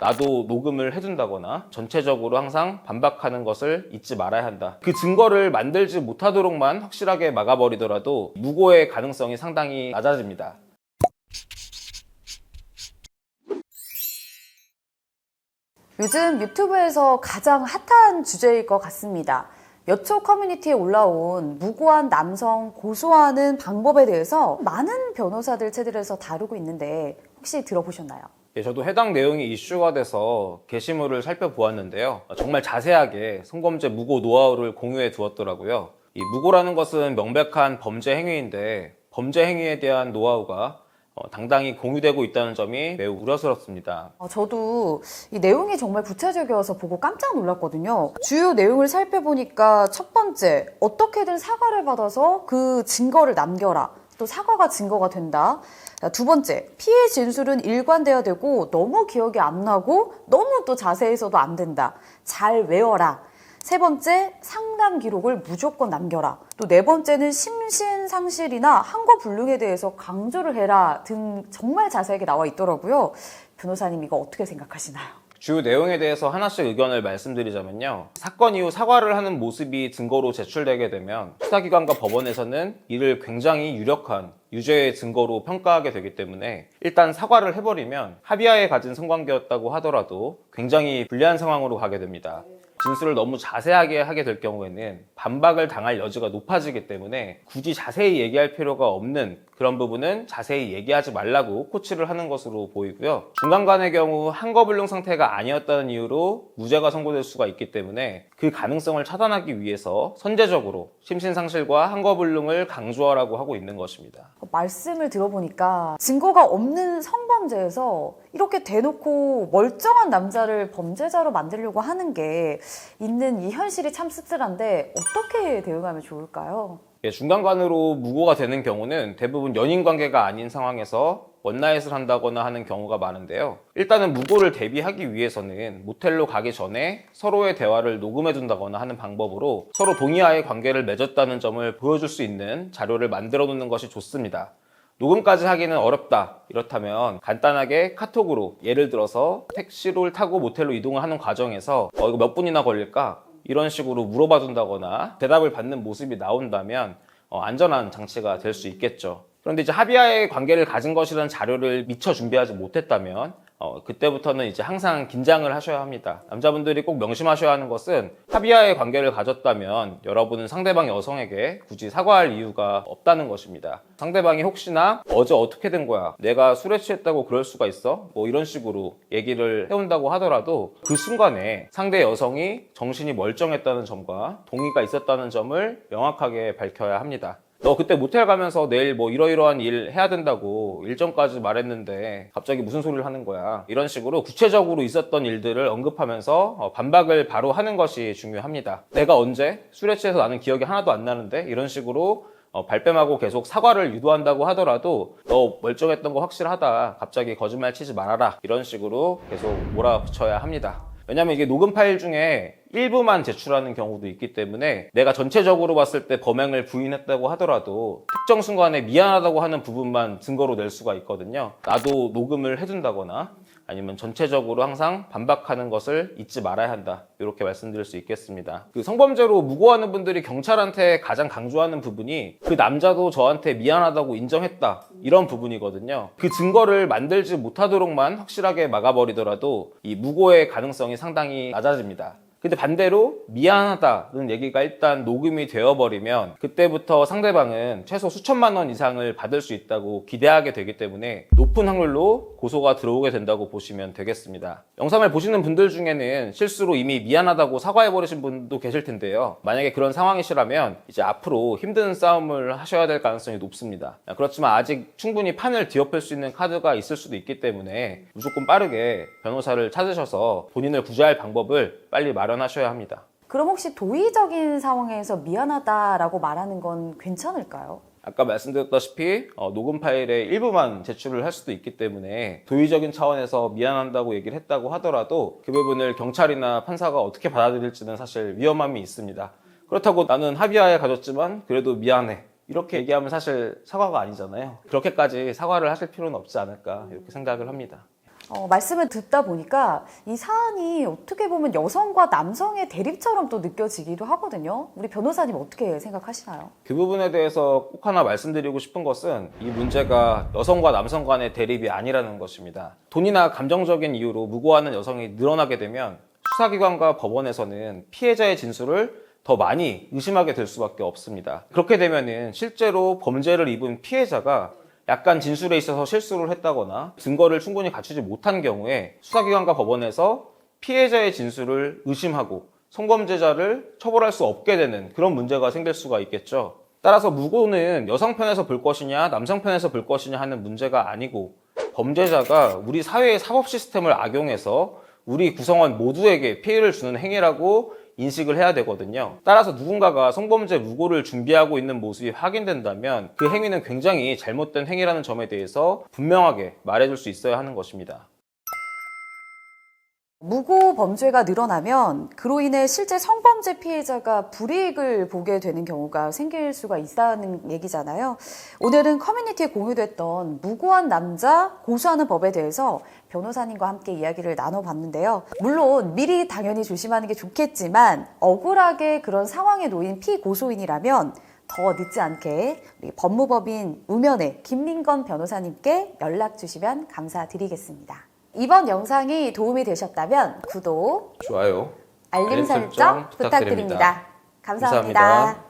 나도 녹음을 해둔다거나 전체적으로 항상 반박하는 것을 잊지 말아야 한다. 그 증거를 만들지 못하도록만 확실하게 막아버리더라도 무고의 가능성이 상당히 낮아집니다. 요즘 유튜브에서 가장 핫한 주제일 것 같습니다. 여초 커뮤니티에 올라온 무고한 남성 고소하는 방법에 대해서 많은 변호사들 채널에서 다루고 있는데 혹시 들어보셨나요? 저도 해당 내용이 이슈가 돼서 게시물을 살펴보았는데요. 정말 자세하게 성범죄 무고 노하우를 공유해 두었더라고요. 이 무고라는 것은 명백한 범죄 행위인데 범죄 행위에 대한 노하우가 당당히 공유되고 있다는 점이 매우 우려스럽습니다. 저도 이 내용이 정말 구체적이어서 보고 깜짝 놀랐거든요. 주요 내용을 살펴보니까 첫 번째, 어떻게든 사과를 받아서 그 증거를 남겨라. 또 사과가 증거가 된다. 두 번째, 피해 진술은 일관돼야 되고 너무 기억이 안 나고 너무 또 자세해서도 안 된다. 잘 외워라. 세 번째, 상담 기록을 무조건 남겨라. 또 네 번째는 심신상실이나 항거불능에 대해서 강조를 해라 등 정말 자세하게 나와 있더라고요. 변호사님 이거 어떻게 생각하시나요? 주요 내용에 대해서 하나씩 의견을 말씀드리자면요. 사건 이후 사과를 하는 모습이 증거로 제출되게 되면 수사기관과 법원에서는 이를 굉장히 유력한 유죄의 증거로 평가하게 되기 때문에 일단 사과를 해버리면 합의하에 가진 성관계였다고 하더라도 굉장히 불리한 상황으로 가게 됩니다. 진술을 너무 자세하게 하게 될 경우에는 반박을 당할 여지가 높아지기 때문에 굳이 자세히 얘기할 필요가 없는 그런 부분은 자세히 얘기하지 말라고 코치를 하는 것으로 보이고요. 중간간의 경우 항거불능 상태가 아니었다는 이유로 무죄가 선고될 수가 있기 때문에 그 가능성을 차단하기 위해서 선제적으로 심신상실과 항거불능을 강조하라고 하고 있는 것입니다. 말씀을 들어보니까 증거가 없는 성범죄에서 이렇게 대놓고 멀쩡한 남자를 범죄자로 만들려고 하는 게 있는 이 현실이 참 씁쓸한데 어떻게 대응하면 좋을까요? 중간간으로 무고가 되는 경우는 대부분 연인 관계가 아닌 상황에서 원나잇을 한다거나 하는 경우가 많은데요. 일단은 무고를 대비하기 위해서는 모텔로 가기 전에 서로의 대화를 녹음해 둔다거나 하는 방법으로 서로 동의하에 관계를 맺었다는 점을 보여줄 수 있는 자료를 만들어 놓는 것이 좋습니다. 녹음까지 하기는 어렵다. 이렇다면 간단하게 카톡으로 예를 들어서 택시를 타고 모텔로 이동을 하는 과정에서 이거 몇 분이나 걸릴까? 이런 식으로 물어봐 준다거나 대답을 받는 모습이 나온다면 안전한 장치가 될 수 있겠죠. 그런데 이제 합의하에 관계를 가진 것이라는 자료를 미처 준비하지 못했다면 그때부터는 이제 항상 긴장을 하셔야 합니다. 남자분들이 꼭 명심하셔야 하는 것은 합의하에 관계를 가졌다면 여러분은 상대방 여성에게 굳이 사과할 이유가 없다는 것입니다. 상대방이 혹시나 어제 어떻게 된 거야? 내가 술에 취했다고 그럴 수가 있어? 뭐 이런 식으로 얘기를 해온다고 하더라도 그 순간에 상대 여성이 정신이 멀쩡했다는 점과 동의가 있었다는 점을 명확하게 밝혀야 합니다. 너 그때 모텔 가면서 내일 뭐 이러이러한 일 해야 된다고 일정까지 말했는데 갑자기 무슨 소리를 하는 거야. 이런 식으로 구체적으로 있었던 일들을 언급하면서 반박을 바로 하는 것이 중요합니다. 내가 언제 술에 취해서 나는 기억이 하나도 안 나는데 이런 식으로 발뺌하고 계속 사과를 유도한다고 하더라도 너 멀쩡했던 거 확실하다. 갑자기 거짓말 치지 말아라. 이런 식으로 계속 몰아붙여야 합니다. 왜냐면 이게 녹음 파일 중에 일부만 제출하는 경우도 있기 때문에 내가 전체적으로 봤을 때 범행을 부인했다고 하더라도 특정 순간에 미안하다고 하는 부분만 증거로 낼 수가 있거든요. 나도 녹음을 해둔다거나 아니면 전체적으로 항상 반박하는 것을 잊지 말아야 한다. 이렇게 말씀드릴 수 있겠습니다. 그 성범죄로 무고하는 분들이 경찰한테 가장 강조하는 부분이 그 남자도 저한테 미안하다고 인정했다. 이런 부분이거든요. 그 증거를 만들지 못하도록만 확실하게 막아버리더라도 이 무고의 가능성이 상당히 낮아집니다. 근데 반대로 미안하다는 얘기가 일단 녹음이 되어버리면 그때부터 상대방은 최소 수천만 원 이상을 받을 수 있다고 기대하게 되기 때문에 높은 확률로 고소가 들어오게 된다고 보시면 되겠습니다. 영상을 보시는 분들 중에는 실수로 이미 미안하다고 사과해버리신 분도 계실 텐데요. 만약에 그런 상황이시라면 이제 앞으로 힘든 싸움을 하셔야 될 가능성이 높습니다. 그렇지만 아직 충분히 판을 뒤엎을 수 있는 카드가 있을 수도 있기 때문에 무조건 빠르게 변호사를 찾으셔서 본인을 구제할 방법을 빨리 마련하셔야 합니다. 그럼 혹시 도의적인 상황에서 미안하다라고 말하는 건 괜찮을까요? 아까 말씀드렸다시피 녹음 파일의 일부만 제출을 할 수도 있기 때문에 도의적인 차원에서 미안한다고 얘기를 했다고 하더라도 그 부분을 경찰이나 판사가 어떻게 받아들일지는 사실 위험함이 있습니다. 그렇다고 나는 합의하에 가졌지만 그래도 미안해. 이렇게 얘기하면 사실 사과가 아니잖아요. 그렇게까지 사과를 하실 필요는 없지 않을까 이렇게 생각을 합니다. 말씀을 듣다 보니까 이 사안이 어떻게 보면 여성과 남성의 대립처럼 또 느껴지기도 하거든요. 우리 변호사님 어떻게 생각하시나요? 그 부분에 대해서 꼭 하나 말씀드리고 싶은 것은 이 문제가 여성과 남성 간의 대립이 아니라는 것입니다. 돈이나 감정적인 이유로 무고하는 여성이 늘어나게 되면 수사기관과 법원에서는 피해자의 진술을 더 많이 의심하게 될 수밖에 없습니다. 그렇게 되면은 실제로 범죄를 입은 피해자가 약간 진술에 있어서 실수를 했다거나 증거를 충분히 갖추지 못한 경우에 수사기관과 법원에서 피해자의 진술을 의심하고 성범죄자를 처벌할 수 없게 되는 그런 문제가 생길 수가 있겠죠. 따라서 무고는 여성 편에서 볼 것이냐 남성 편에서 볼 것이냐 하는 문제가 아니고 범죄자가 우리 사회의 사법 시스템을 악용해서 우리 구성원 모두에게 피해를 주는 행위라고 인식을 해야 되거든요. 따라서 누군가가 성범죄 무고를 준비하고 있는 모습이 확인된다면 그 행위는 굉장히 잘못된 행위라는 점에 대해서 분명하게 말해줄 수 있어야 하는 것입니다. 무고 범죄가 늘어나면 그로 인해 실제 성범죄 피해자가 불이익을 보게 되는 경우가 생길 수가 있다는 얘기잖아요. 오늘은 커뮤니티에 공유됐던 무고한 남자 고소하는 법에 대해서 변호사님과 함께 이야기를 나눠봤는데요. 물론 미리 당연히 조심하는 게 좋겠지만 억울하게 그런 상황에 놓인 피고소인이라면 더 늦지 않게 우리 법무법인 우면의 김민건 변호사님께 연락 주시면 감사드리겠습니다. 이번 영상이 도움이 되셨다면 구독, 좋아요. 알림 설정 부탁드립니다. 감사합니다.